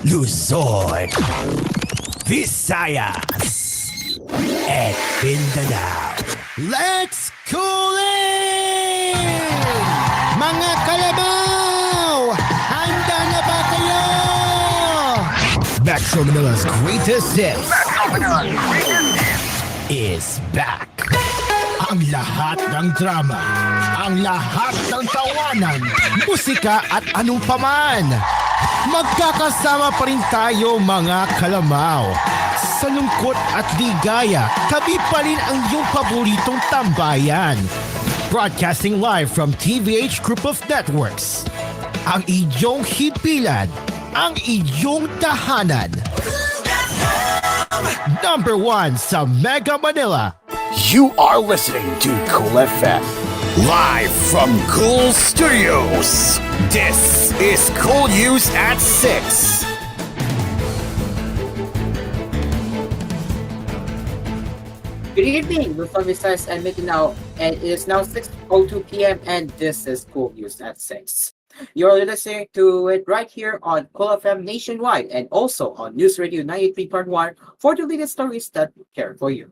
Luzon, Visayas, at Mindanao. Let's cool in! Mga kalabaw! Handa na ba kayo? Metro Manila's greatest hits is back. Ang lahat ng drama, ang lahat ng tawanan, musika at anong paman. Magkakasama pa rin tayo mga kalamaw. Sa lungkot at ligaya, tabi pa rin ang iyong paboritong tambayan. Broadcasting live from TVH Group of Networks. Ang iyong hipilan, ang iyong tahanan. Number 1 sa Mega Manila. You are listening to Cool FM. Live from Cool Studios. This is koolNews at 6. Good evening, Luzon, Visayas, and Mindanao, and it is now 6:02 p.m. and this is koolNews at 6. You're listening to it right here on Cool FM nationwide and also on News Radio 93.1 for the latest stories that care for you.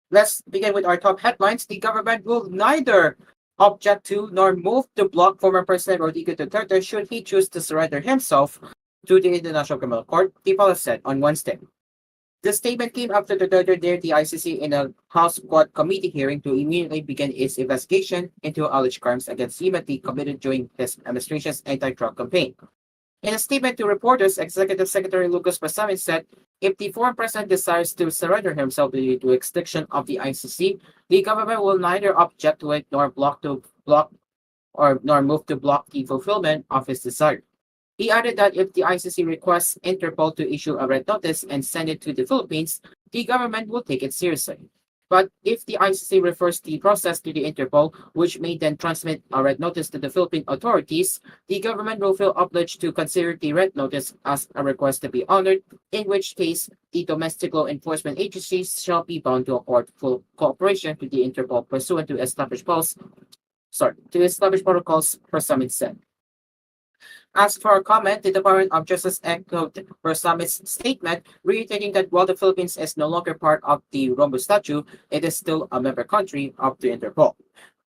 Let's begin with our top headlines. The government will neither object to nor move to block former President Rodrigo Duterte should he choose to surrender himself to the International Criminal Court, the palace said on Wednesday. The statement came after Duterte dared the ICC in a House Quad Committee hearing to immediately begin its investigation into alleged crimes against humanity committed during his administration's anti-drug campaign. In a statement to reporters, Executive Secretary Lucas Pasamin said, if the former president desires to surrender himself to the jurisdiction of the ICC, the government will neither object to it nor nor move to block the fulfillment of his desire. He added that if the ICC requests Interpol to issue a red notice and send it to the Philippines, the government will take it seriously. But if the ICC refers the process to the Interpol, which may then transmit a red notice to the Philippine authorities, the government will feel obliged to consider the red notice as a request to be honored, in which case the domestic law enforcement agencies shall be bound to accord full cooperation to the Interpol pursuant to established protocols, Persamin said. As for a comment, the Department of Justice echoed Persamit's statement, reiterating that while the Philippines is no longer part of the Rombo Statute, it is still a member country of the Interpol.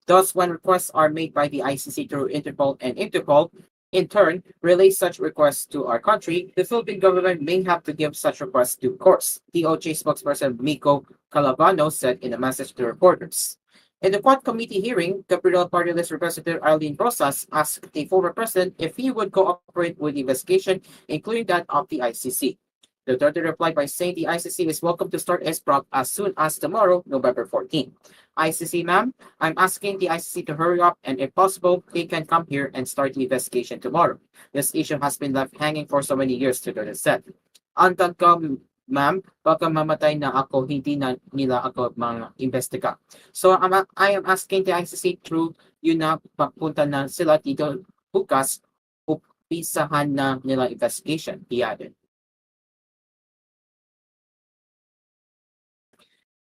Thus, when requests are made by the ICC through Interpol and Interpol, in turn, relay such requests to our country, the Philippine government may have to give such requests due course, DOJ spokesperson Miko Calabano said in a message to reporters. In the Quad Committee hearing, Capital Party List Representative Arlene Rosas asked the former president if he would cooperate with the investigation, including that of the ICC. Duterte replied by saying the ICC is welcome to start its probe as soon as tomorrow, November 14. ICC, ma'am, I'm asking the ICC to hurry up and if possible, they can come here and start the investigation tomorrow. This issue has been left hanging for so many years, Duterte said. Antan ka, ma'am, baka mamatay na ako, hindi na nila ako mga investiga. So I am asking the ICC through yun na papunta na sila dito bukas, upisahan na nila investigation, he added.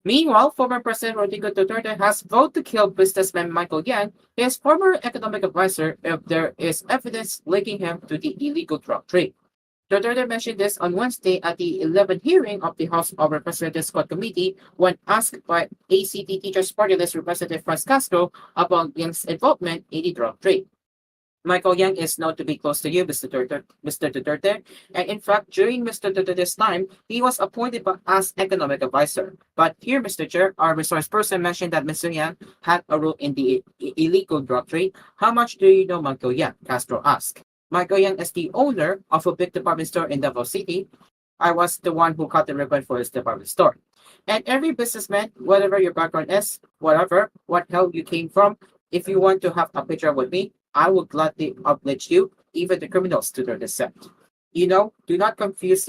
Meanwhile, former President Rodrigo Duterte has vowed to kill businessman Michael Yang, his former economic advisor, if there is evidence linking him to the illegal drug trade. Duterte mentioned this on Wednesday at the 11th hearing of the House of Representatives Quad Committee when asked by ACT Teachers Party List Representative Franz Castro about Yang's involvement in the drug trade. Michael Yang is known to be close to you, Mr. Duterte, and in fact, during Mr. Duterte's time, he was appointed as economic advisor. But here, Mr. Chair, our resource person mentioned that Mr. Yang had a role in the illegal drug trade. How much do you know, Michael Yang? Castro asked. Michael Yang is the owner of a big department store in Davao City. I was the one who cut the ribbon for his department store. And every businessman, whatever your background is, whatever, what hell you came from, if you want to have a picture with me, I will gladly oblige you, even the criminals, to their descent. You know, do not confuse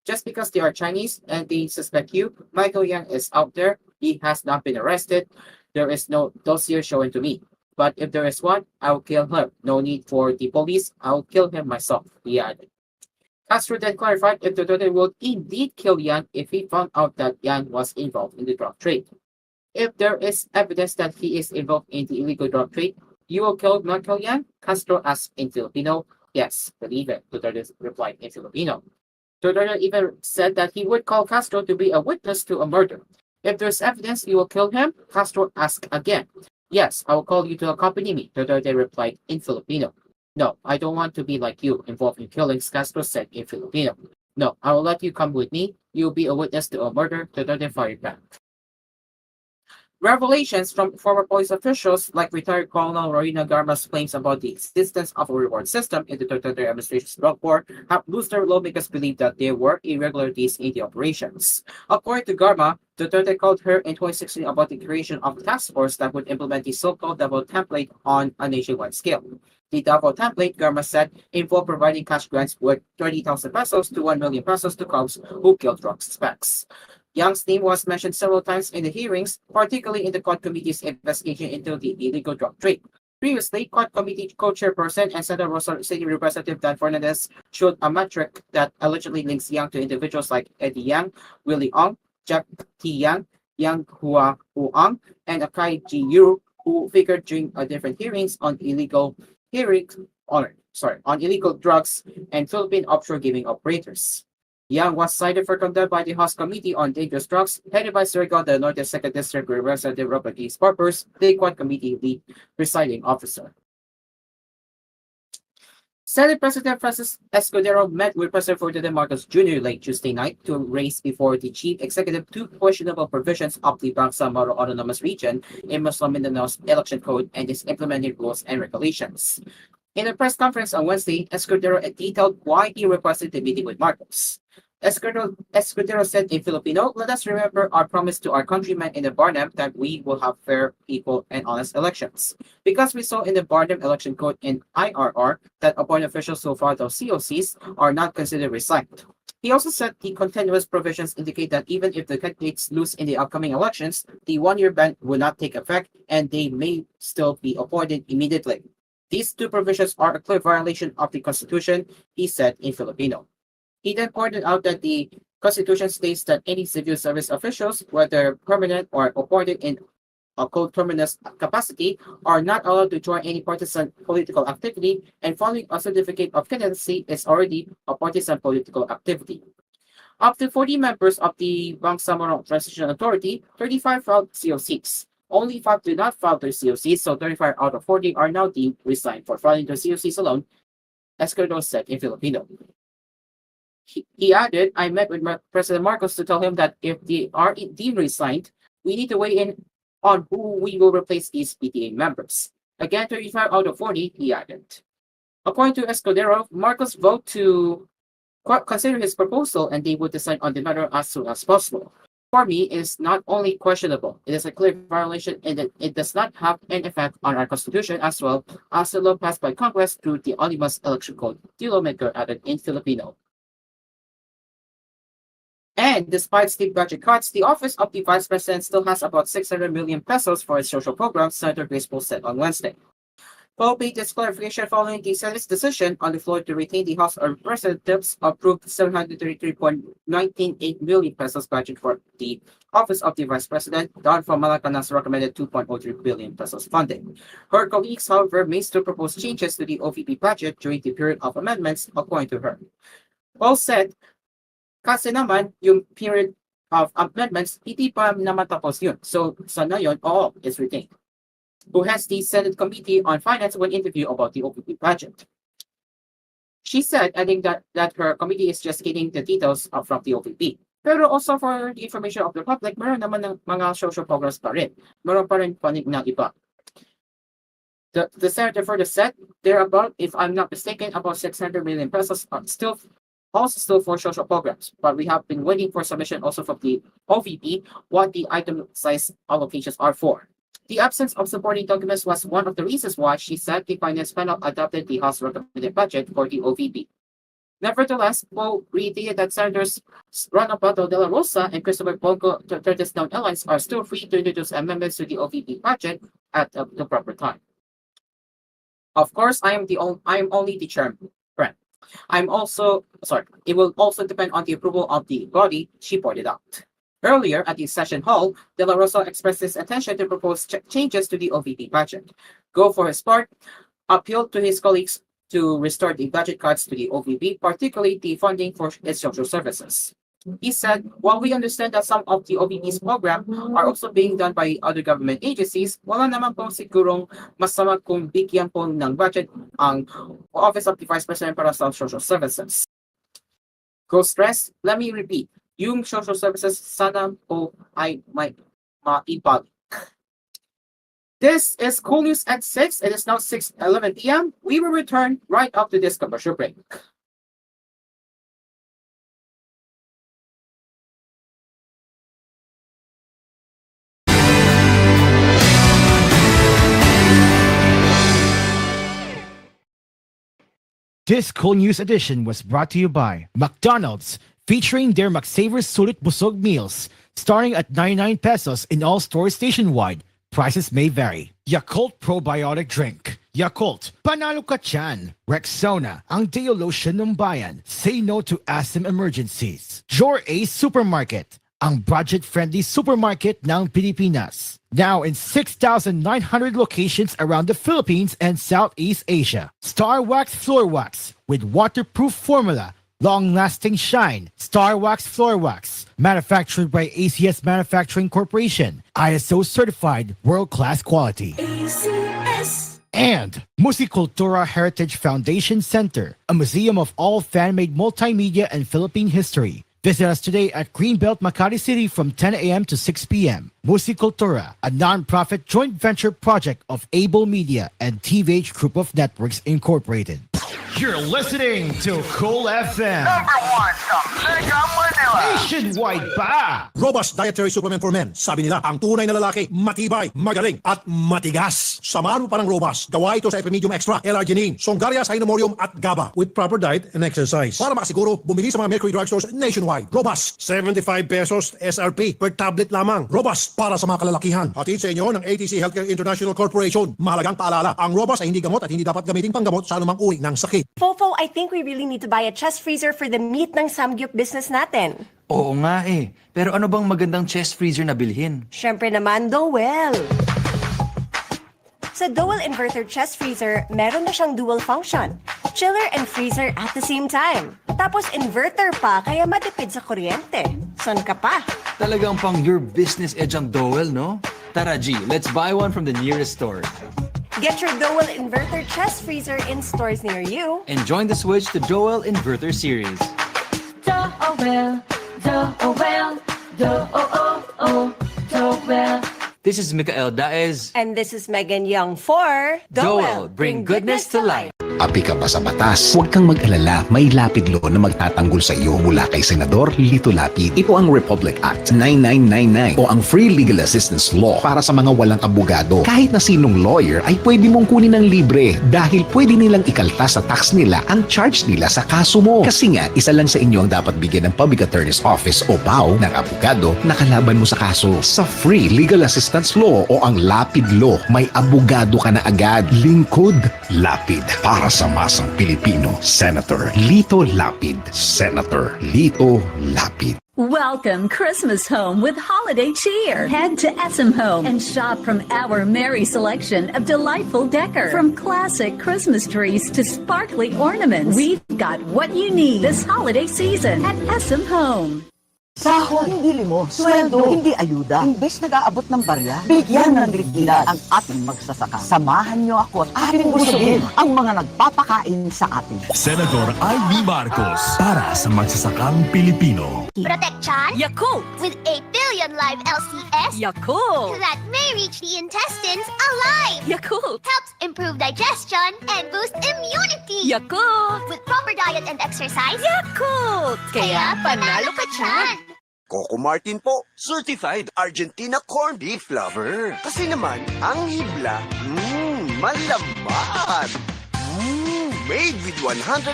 just because they are Chinese and they suspect you, Michael Yang is out there. He has not been arrested. There is no dossier showing to me. But if there is one, I will kill him. No need for the police. I will kill him myself, he added. Castro then clarified if Duterte would indeed kill Yang if he found out that Yang was involved in the drug trade. If there is evidence that he is involved in the illegal drug trade, you will kill not kill Yang? Castro asked in Filipino, Yes, believe it, Duterte replied in Filipino. Duterte even said that he would call Castro to be a witness to a murder. If there's evidence you will kill him, Castro asked again. Yes, I will call you to accompany me, Duterte replied in Filipino. No, I don't want to be like you, involved in killings, Castro said in Filipino. No, I will let you come with me. You'll be a witness to a murder, Duterte fired back. Revelations from former police officials like retired Colonel Rowena Garma's claims about the existence of a reward system in the Duterte administration's drug war have boosted lawmakers believe that there were irregularities in the operations. According to Garma, Duterte called her in 2016 about the creation of a task force that would implement the so-called double template on a nationwide scale. The double template, Garma said, involved providing cash grants worth 30,000 pesos to 1 million pesos to cops who killed drug suspects. Young's name was mentioned several times in the hearings, particularly in the COT committee's investigation into the illegal drug trade. Previously, COT committee co-chairperson and Santa Rosa City Representative Dan Fernandez showed a metric that allegedly links Yang to individuals like Eddie Yang, Willie Ong, Jack T. Yang, Yang Hua Huang, and Akai Ji Yu, who figured during different hearings on illegal drugs and Philippine offshore gaming operators. Yang was cited for contempt by the House Committee on Dangerous Drugs, headed by Surigao del Norte 2nd District Representative Robert E. Sparpers, the Quad Committee lead presiding officer. Senate President Francis Escudero met with President Ferdinand Marcos Jr. late Tuesday night to raise before the chief executive two questionable provisions of the Bangsamoro Autonomous Region in Muslim Mindanao's election code and its implementing rules and regulations. In a press conference on Wednesday, Escudero detailed why he requested the meeting with Marcos. Escudero said in Filipino, let us remember our promise to our countrymen in the Barnum that we will have fair, equal, and honest elections. Because we saw in the Barnum election code in IRR that appointed officials so far, those COCs, are not considered resigned. He also said the continuous provisions indicate that even if the candidates lose in the upcoming elections, the one-year ban will not take effect and they may still be appointed immediately. These two provisions are a clear violation of the Constitution, he said in Filipino. He then pointed out that the Constitution states that any civil service officials, whether permanent or appointed in a coterminous capacity, are not allowed to join any partisan political activity, and filing a certificate of candidacy is already a partisan political activity. Of the 40 members of the Bangsamoro Transition Authority, 35 filed COCs. Only 5 did not file their COCs, so 35 out of 40 are now deemed resigned for filing their COCs alone, Escudero said in Filipino. He added, I met with President Marcos to tell him that if they are deemed resigned, we need to weigh in on who we will replace these PTA members. Again, 35 out of 40, he added. According to Escudero, Marcos voted to consider his proposal and they would decide on the matter as soon as possible. For me, it is not only questionable, it is a clear violation and that it does not have any effect on our Constitution as well as the law passed by Congress through the Omnibus Election Code, the lawmaker added in Filipino. And despite steep budget cuts, the office of the Vice President still has about 600 million pesos for its social programs, Senator Grace Poe said on Wednesday. Poe made this clarification following the Senate's decision on the floor to retain the House of Representatives approved 733.198 million pesos budget for the office of the Vice President, down from Malacanang's recommended 2.03 billion pesos funding. Her colleagues, however, may still propose changes to the OVP budget during the period of amendments, according to her. Poe said, kasi naman, yung period of amendments, hindi pa naman tapos yun. So, sa ngayon, all is retained. Who has the Senate Committee on Finance when interviewed about the OVP budget. She said, adding that her committee is just getting the details from the OVP. Pero also for the information of the public, meron naman ng mga social programs pa rin. Meron pa rin panig ng iba. The senator further said, there are about, if I'm not mistaken, about 600 million pesos still for social programs, but we have been waiting for submission also from the OVP what the item size allocations are for. The absence of supporting documents was one of the reasons why she said the finance panel adopted the House recommended budget for the OVP. Nevertheless, Poe reiterated that Senators Rana Pato de la Rosa and Christopher Bongo Duterte's known allies are still free to introduce amendments to the OVP budget at the proper time. Of course, I am only the chairman. It will also depend on the approval of the body, she pointed out. Earlier at the session hall, De La Rosa expressed his intention to propose changes to the OVP budget. Go for his part, appealed to his colleagues to restore the budget cuts to the OVP, particularly the funding for its social services. He said, while we understand that some of the OVP's program are also being done by other government agencies, wala naman pong sigurong masama kung bigyan po ng budget ang Office of the Vice President para sa Social Services. Go stress, let me repeat, yung social services sana po ay may maibalik. This is koolNews at 6. It is now 6:11 p.m. We will return right after this commercial break. This koolNews edition was brought to you by McDonald's, featuring their McSavers Sulit Busog meals, starting at 99 pesos in all stores nationwide. Prices may vary. Yakult Probiotic Drink. Yakult, panalo ka tiyan. Rexona, ang deo lotion ng bayan. Say no to asthma emergencies. Jor A Supermarket, ang budget-friendly supermarket ng Pilipinas. Now in 6,900 locations around the Philippines and Southeast Asia. Star Wax Floor Wax with waterproof formula. Long-lasting shine. Star Wax Floor Wax. Manufactured by ACS Manufacturing Corporation. ISO certified world-class quality. ACS. And Musicultura Heritage Foundation Center, a museum of all fan-made multimedia and Philippine history. Visit us today at Greenbelt, Makati City from 10 a.m. to 6 p.m. Musicultura, a non-profit joint venture project of Able Media and TVH Group of Networks Incorporated. You're listening to Cool FM. #1 sa Mega Manila. Nationwide pa! Robust Dietary Supplement for Men. Sabi nila, ang tunay na lalaki, matibay, magaling, at matigas. Samahan mo pa ng Robust. Gawa ito sa Epimedium Extra, L-Arginine, Songaria Cynomorium at GABA with proper diet and exercise. Para makasiguro, bumili sa mga Mercury Drugstores nationwide. Robust, 75 pesos SRP per tablet lamang. Robust para sa mga kalalakihan. Hatid sa inyo ng ATC Healthcare International Corporation. Mahalagang paalala, ang Robust ay hindi gamot at hindi dapat gamitin panggamot sa anumang uri ng sakit. Fofo, I think we really need to buy a chest freezer for the meat ng samgyup business natin. Oo nga eh. Pero ano bang magandang chest freezer na bilhin? Siyempre naman, Dowell. Sa Dowell Inverter Chest Freezer, meron na siyang dual function. Chiller and freezer at the same time. Tapos inverter pa, kaya matipid sa kuryente. Son ka pa? Talagang pang your business edge ang Dowell, no? Tara G, let's buy one from the nearest store. Get your Dowell Inverter Chest Freezer in stores near you. And join the switch to Dowell Inverter Series. Dowell, Dowell, Dowell. This is Mikael Daez. And this is Megan Young for Dowell, bring goodness to life. Api ka pa sa batas? Huwag kang mag-alala, may lapid law na magtatanggol sa iyo mula kay Senador Lito Lapid. Ito ang Republic Act 9999 o ang Free Legal Assistance Law para sa mga walang abogado. Kahit na sinong lawyer ay pwede mong kunin ng libre dahil pwede nilang ikaltas sa tax nila ang charge nila sa kaso mo. Kasi nga, isa lang sa inyo ang dapat bigyan ng Public Attorney's Office o PAO ng abogado na kalaban mo sa kaso. Sa Free Legal Assistance Law o ang Lapid Law, may abogado ka na agad. Lingkod Lapid para sa masang Pilipino. Senator Lito Lapid. Senator Lito Lapid. Welcome Christmas home with holiday cheer. Head to SM Home and shop from our merry selection of delightful decor. From classic Christmas trees to sparkly ornaments, we've got what you need this holiday season at SM Home. Sahod, hindi limos. Sweldo, hindi ayuda. Imbes nag-aabot ng barya, bigyan ng dignidad ang ating magsasaka. Samahan niyo ako at ating busugin ang mga nagpapakain sa atin. Senador Ivy Marcos para sa magsasakang Pilipino. Protection Yakult! with 8 billion live LCS Yakult! that may reach the intestines alive. Yakult! Helps improve digestion and boost immunity. Yakult! With proper diet and exercise, Yakult! kaya panalo ka dyan. Coco Martin po, certified Argentina corned beef lover. Kasi naman, ang hibla, malaman. Made with 100%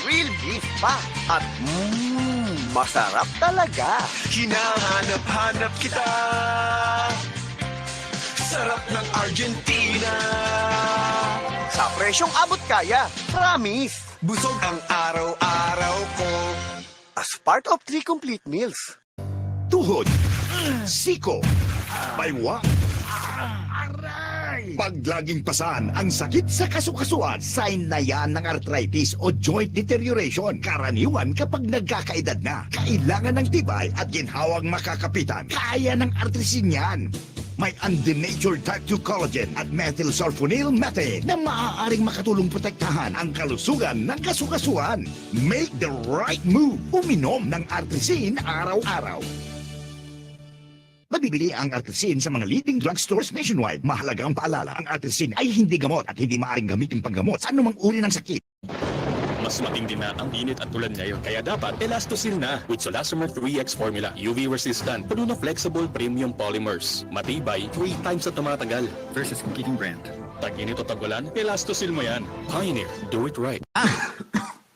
real beef pa. At masarap talaga. Hinahanap-hanap kita. Sarap ng Argentina. Sa presyong abot kaya, promise. Busog ang araw-araw ko. As part of 3 complete meals. Tuhod, siko, baywa, Ay! Pag laging pasan ang sakit sa kasukasuan, sign na yan ng arthritis o joint deterioration. Karaniwan kapag nagkakaedad na. Kailangan ng tibay at ginhawang makakapitan. Kaya ng artrisin yan. May undenatured type 2 collagen at methylsulfonyl methane na maaaring makatulong protektahan ang kalusugan ng kasukasuan. Make the right move. Uminom ng artrisin araw-araw. Mabibili ang artrisin sa mga leading drugstores nationwide. Mahalaga ang paalala, ang artrisin ay hindi gamot at hindi maaaring gamitin panggamot sa anumang uri ng sakit. Mas matindi na ang init at ulan ngayon, kaya dapat Elastosil na with Solastomer 3X formula. UV resistant, puno na flexible premium polymers. Matibay, 3 times at tumatagal. Versus competing brand. Tag-init o tag-ulan, Elastosil mo yan. Pioneer, do it right.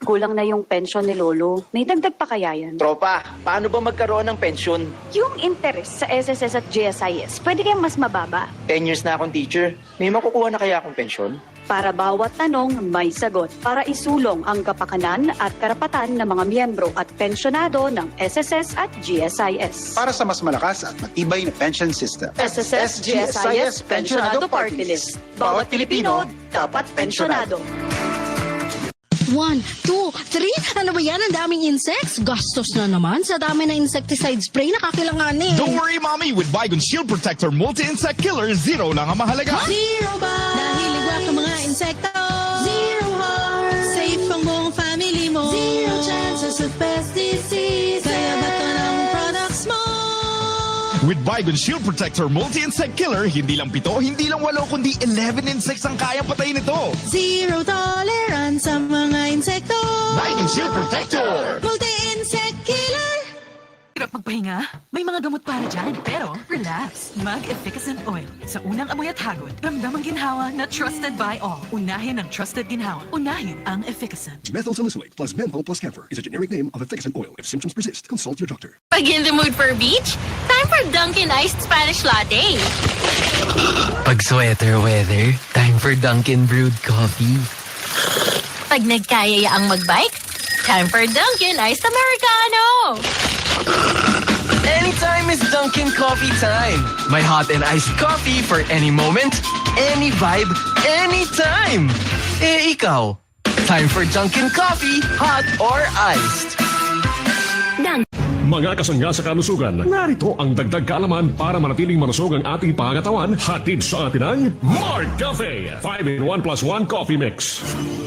Kulang na yung pensyon ni Lolo. May dagdag pa kaya yan? Tropa, paano ba magkaroon ng pensyon? Yung interest sa SSS at GSIS, pwede kayang mas mababa. 10 years na akong teacher. May makukuha na kaya akong pensyon? Para bawat tanong, may sagot. Para isulong ang kapakanan at karapatan ng mga miyembro at pensyonado ng SSS at GSIS. Para sa mas malakas at matibay na pension system. SSS GSIS Pensionado Party List. Bawat Pilipino dapat pensyonado. 1, 2, 3. Ano ba yan? Ang daming insects. Gastos na naman sa dami ng insecticide spray na kakailanganin. Don't worry, Mommy! With Baygon Shield Protector Multi-Insect Killer, zero lang ang mahalaga. Zero ba? Dahil ligwak ang mga insekto. Zero harm. Safe ang buong family mo. Zero chances of pest disease. Kaya bato ng products mo. With Baygon Shield Protector Multi-Insect Killer, hindi lang 7, hindi lang 8, kundi 11 insects ang kayang patayin nito. Zero tolerance sa mga insekto. Baygon Shield Protector! Multi-insect killer. Hirap magpahinga? May mga gamot para dyan. Pero, relax. Mag-efficacent oil. Sa unang amoy at hagod, ramdam ang ginhawa na trusted by all. Unahin ang trusted ginhawa. Unahin ang efficacent. Methyl salicylate plus menthol plus camphor is a generic name of efficacent oil. If symptoms persist, consult your doctor. Pag in the mood for beach, time for Dunkin' Iced Spanish Latte. Pag sweater weather, time for Dunkin' Brewed Coffee. Pag nagkayaya ang magbike, time for Dunkin' Iced Americano. Anytime is Dunkin' Coffee time. My hot and iced coffee for any moment, any vibe, anytime. Eh, ikaw? Time for Dunkin' Coffee, hot or iced. Mga kasangga sa kalusugan, narito ang dagdag kaalaman para manatiling malusog ang ating pangatawan. Hatid sa atin ang Mark Cafe 5-in-1 plus 1 Coffee Mix.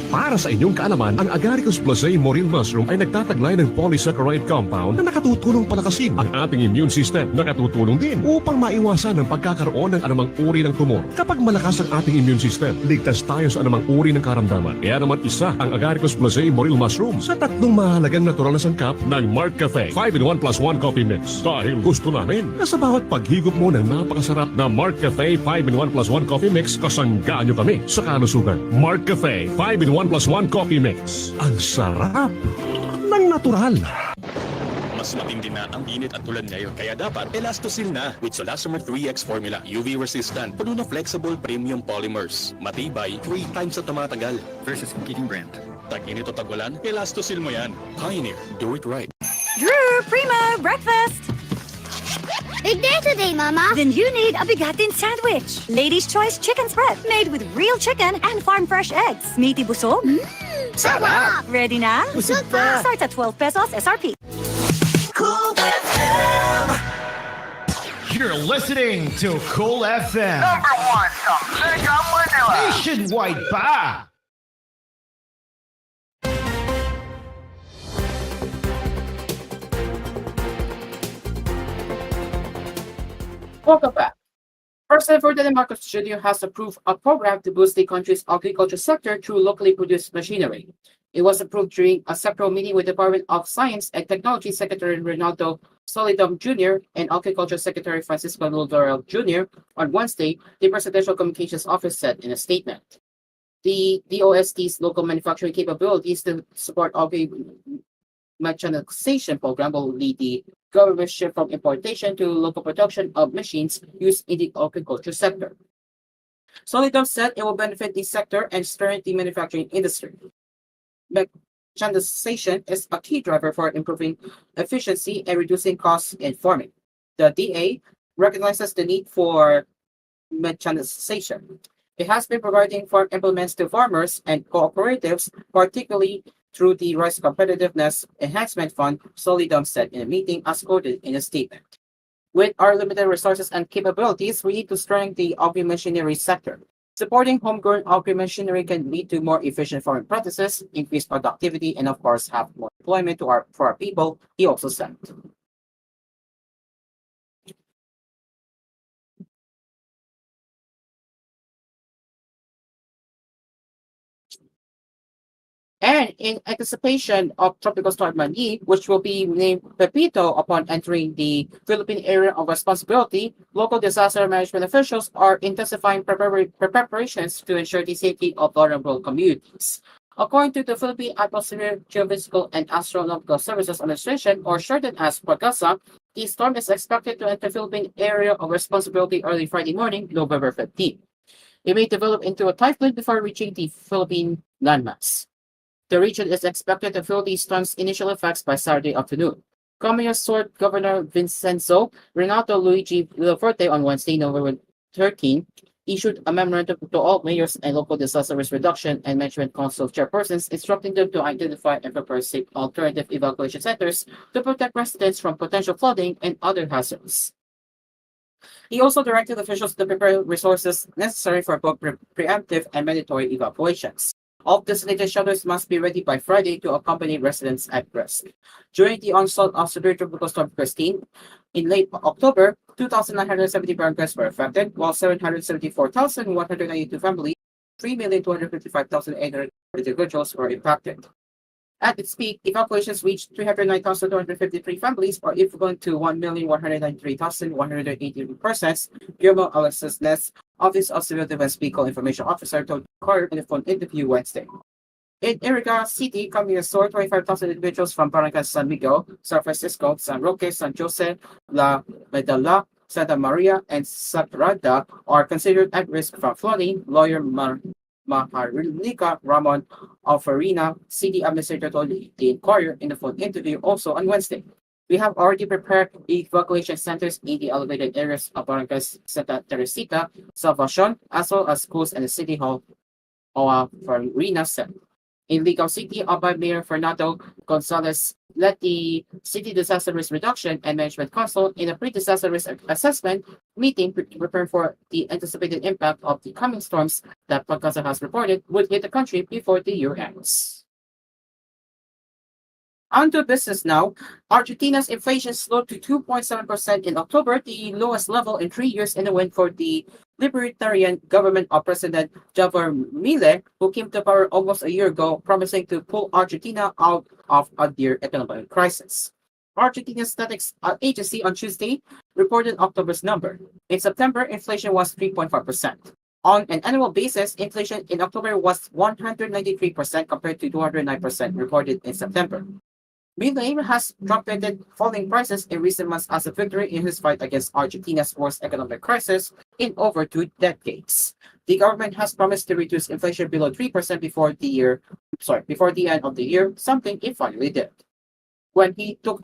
Para sa inyong kaalaman, ang Agaricus Blazei Moril Mushroom ay nagtataglay ng polysaccharide compound na nakatutulong palakasin ang ating immune system. Nakatutulong din upang maiwasan ang pagkakaroon ng anumang uri ng tumor. Kapag malakas ang ating immune system, ligtas tayo sa anumang uri ng karamdaman. Kaya naman isa ang Agaricus Blazei Moril Mushroom sa 3 mahalagang natural na sangkap ng Mark Cafe 5-in-1 plus 1 Coffee Mix. Dahil gusto namin na sa bawat paghigop mo ng napakasarap na Mark Cafe 5-in-1 plus 1 Coffee Mix, kasangga nyo kami sa kalusugan. Mark Cafe 5-in-1 plus 1 Coffee Mix. Ang sarap ng natural. Mas matindi na ang init at ulan ngayon, kaya dapat Elastosil na with Solastomer 3X formula. UV resistant, puno na flexible premium polymers. Matibay, 3 times at tumatagal. Versus competing brand. Tag-init o tag-ulan, Elastosil mo yan. Pioneer, do it right. Drew, Primo, breakfast! Big day today, Mama. Then you need a bigatin sandwich. Ladies' Choice Chicken Spread, made with real chicken and farm-fresh eggs. Meaty busog? Sarap! Ready na? Busog pa! Starts at 12 pesos SRP. Cool FM! You're listening to Cool FM. #1 sa Mega Manila. Nationwide pa! Welcome back. President Ferdinand Marcos Jr. has approved a program to boost the country's agriculture sector through locally produced machinery. It was approved during a sectoral meeting with Department of Science and Technology Secretary Ronaldo Solidum Jr. and Agriculture Secretary Francisco Lodorel Jr. on Wednesday, the Presidential Communications Office said in a statement. The DOST's local manufacturing capabilities to support mechanization program will lead the government shift from importation to local production of machines used in the agriculture sector. Solidum said it will benefit the sector and strengthen the manufacturing industry. Mechanization is a key driver for improving efficiency and reducing costs in farming. The DA recognizes the need for mechanization. It has been providing farm implements to farmers and cooperatives, particularly through the Rice Competitiveness Enhancement Fund, Solidum said in a meeting as quoted in a statement. With our limited resources and capabilities, we need to strengthen the agri-machinery sector. Supporting homegrown agri-machinery can lead to more efficient farming practices, increased productivity, and of course have more employment for our people, he also said. And in anticipation of Tropical Storm Mani, which will be named Pepito upon entering the Philippine Area of Responsibility, local disaster management officials are intensifying preparations to ensure the safety of vulnerable communities. According to the Philippine Atmospheric, Geophysical, and Astronomical Services Administration, or shortened as PAGASA, the storm is expected to enter Philippine Area of Responsibility early Friday morning, November 15. It may develop into a typhoon before reaching the Philippine landmass. The region is expected to feel the storm's initial effects by Saturday afternoon. Communist Sword Governor Vincenzo Renato Luigi Villaforte on Wednesday, November 13, issued a memorandum to all mayors and local disaster risk reduction and management council chairpersons instructing them to identify and prepare safe alternative evacuation centers to protect residents from potential flooding and other hazards. He also directed officials to prepare resources necessary for both preemptive and mandatory evacuations. All designated shelters must be ready by Friday to accompany residents at risk. During the onslaught of severe tropical storm Christine, in late October, 2,970 barangays were affected, while 774,192 families, 3,255,800 individuals were impacted. At its peak, evacuations reached 309,253 families, or equivalent to 1,193,180 persons, Guillermo Alexis Ness, Office of Civil Defense Vehicle Information Officer, told Carter in a phone interview Wednesday. In Iriga City, Communist Store, 25,000 individuals from Barangay San Miguel, San Francisco, San Roque, San Jose, La Medalla, Santa Maria, and Sagrada are considered at risk from flooding, lawyer Maharlika Ramon Alfarina, city administrator, told the Inquirer in the phone interview also on Wednesday. We have already prepared evacuation centers in the elevated areas of Barangays Santa Teresita, Salvacion, as well as schools and the city hall, Farina said. In Ligaw City, Albay Mayor Fernando Gonzalez led the City Disaster Risk Reduction and Management Council in a pre-disaster risk assessment meeting to prepare for the anticipated impact of the coming storms that Pagasa has reported would hit the country before the year ends. On to business now. Argentina's inflation slowed to 2.7% in October, the lowest level in 3 years in a win for the libertarian government of President Javier Milei, who came to power almost a year ago, promising to pull Argentina out of a dear economic crisis. Argentina's statistics agency on Tuesday reported October's number. In September, inflation was 3.5%. On an annual basis, inflation in October was 193% compared to 209% reported in September. Milei has trumpeted falling prices in recent months as a victory in his fight against Argentina's worst economic crisis in over 2 decades. The government has promised to reduce inflation below 3% before the end of the year, something it finally did. When he took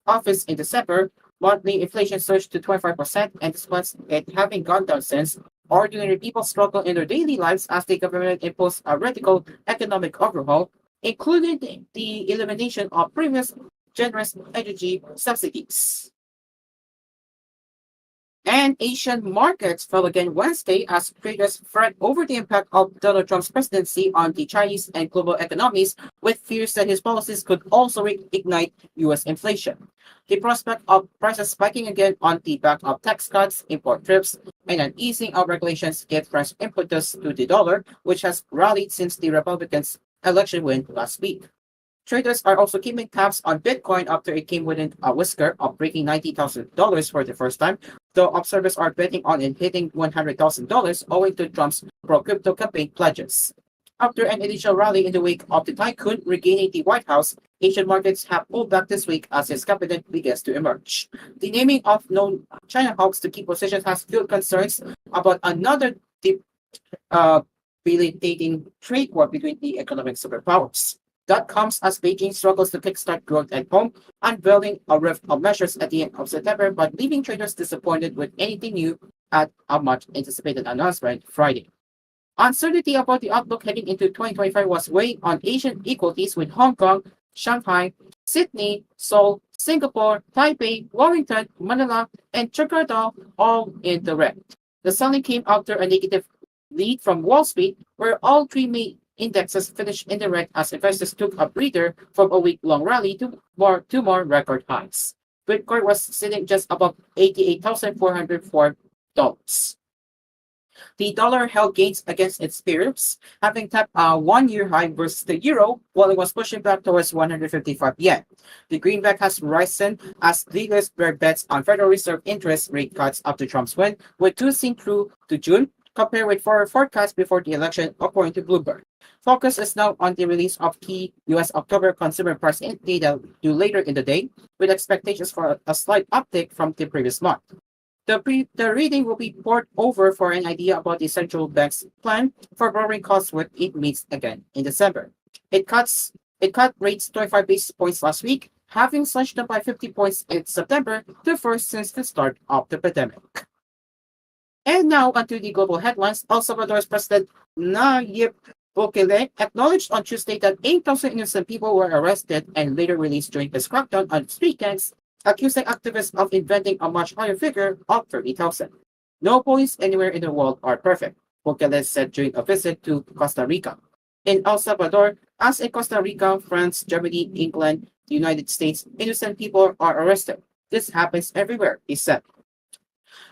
office in December, monthly inflation surged to 25%, and despite it having gone down since, ordinary people struggle in their daily lives as the government imposed a radical economic overhaul, including the elimination of previous generous energy subsidies. And Asian markets fell again Wednesday as traders fret over the impact of Donald Trump's presidency on the Chinese and global economies, with fears that his policies could also reignite U.S. inflation. The prospect of prices spiking again on the back of tax cuts, import trips, and an easing of regulations gave fresh impetus to the dollar, which has rallied since the Republicans' election win last week. Traders are also keeping tabs on Bitcoin after it came within a whisker of breaking $90,000 for the first time, though observers are betting on it hitting $100,000 owing to Trump's pro-crypto campaign pledges. After an initial rally in the wake of the tycoon regaining the White House, Asian markets have pulled back this week as his cabinet begins to emerge. The naming of known China hawks to key positions has fueled concerns about another debilitating trade war between the economic superpowers. That comes as Beijing struggles to kickstart growth at home, unveiling a rift of measures at the end of September, but leaving traders disappointed with anything new at a much anticipated announcement Friday. Uncertainty about the outlook heading into 2025 was weighing on Asian equities with Hong Kong, Shanghai, Sydney, Seoul, Singapore, Taipei, Wellington, Manila, and Jakarta all in the red. The selling came after a negative lead from Wall Street, where all three main indexes finished in the red as investors took a breather from a week-long rally to more record highs. Bitcoin was sitting just above $88,404. The dollar held gains against its peers, having tapped a one-year high versus the euro while it was pushing back towards 155 yen. The greenback has risen as leaders bear bets on Federal Reserve interest rate cuts after Trump's win, with two seen through to June, compared with forward forecasts before the election, according to Bloomberg. Focus is now on the release of key U.S. October consumer price data due later in the day, with expectations for a slight uptick from the previous month. The reading will be poured over for an idea about the central bank's plan for borrowing costs when it meets again in December. It cut rates 25 basis points last week, having slashed them by 50 points in September, the first since the start of the pandemic. And now onto the global headlines. El Salvador's President Nayib Bukele acknowledged on Tuesday that 8,000 innocent people were arrested and later released during his crackdown on street gangs, accusing activists of inventing a much higher figure of 30,000. No police anywhere in the world are perfect, Bukele said during a visit to Costa Rica. In El Salvador, as in Costa Rica, France, Germany, England, the United States, innocent people are arrested. This happens everywhere, he said.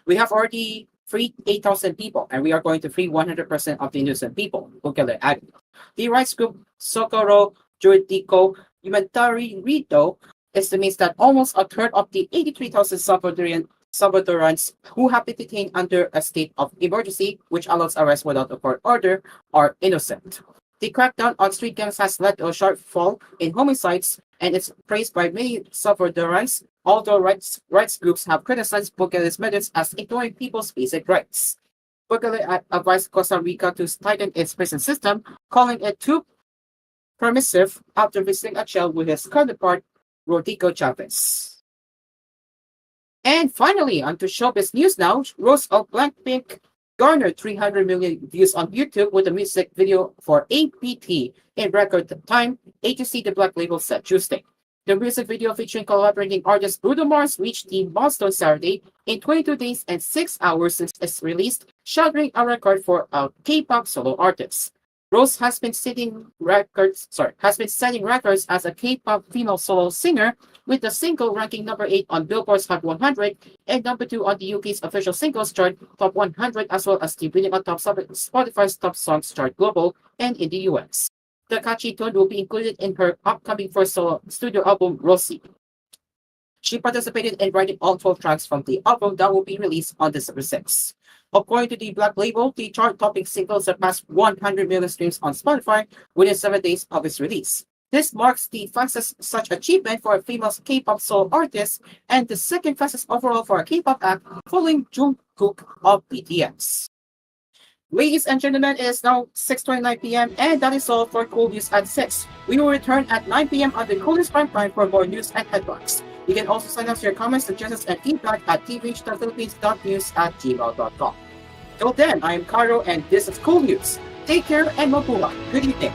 We have already freed 8,000 people, and we are going to free 100% of the innocent people, Bukele added. The rights group Socorro Juridico Humanitario estimates that almost a third of the 83,000 Salvadorans who have been detained under a state of emergency, which allows arrest without a court order, are innocent. The crackdown on street gangs has led to a sharp fall in homicides, and it's praised by many Salvadorans, although rights groups have criticized Bukele's methods as ignoring people's basic rights. Bukele advised Costa Rica to tighten its prison system, calling it too permissive after visiting a jail with his counterpart, Rodrigo Chavez. And finally, onto showbiz news now. Rose of Blackpink garnered 300 million views on YouTube with a music video for APT in record time, agency The Black Label said Tuesday. The music video featuring collaborating artist Bruno Mars reached the milestone Saturday in 22 days and 6 hours since its release, shattering a record for a K-pop solo artist. Rose has been setting records as a K-pop female solo singer, with the single ranking number 8 on Billboard's Hot 100 and number 2 on the UK's official singles chart Top 100, as well as the winning on Spotify's Top Songs chart global and in the US. The catchy tune will be included in her upcoming first solo studio album, Rosie. She participated in writing all 12 tracks from the album that will be released on December 6. According to the Black Label, the chart-topping single surpassed 100 million streams on Spotify within 7 days of its release. This marks the fastest such achievement for a female K-pop solo artist and the second fastest overall for a K-pop act, following Jungkook of BTS. Ladies and gentlemen, it is now 6:29 p.m. and that is all for koolNews at 6. We will return at 9 p.m. on the koolNews Prime Time for more news and headlines. You can also send us your comments, suggestions, and feedback at tvh.philippines.news@gmail.com. Till then, I am Caro and this is koolNews. Take care and mabuhay. Good evening.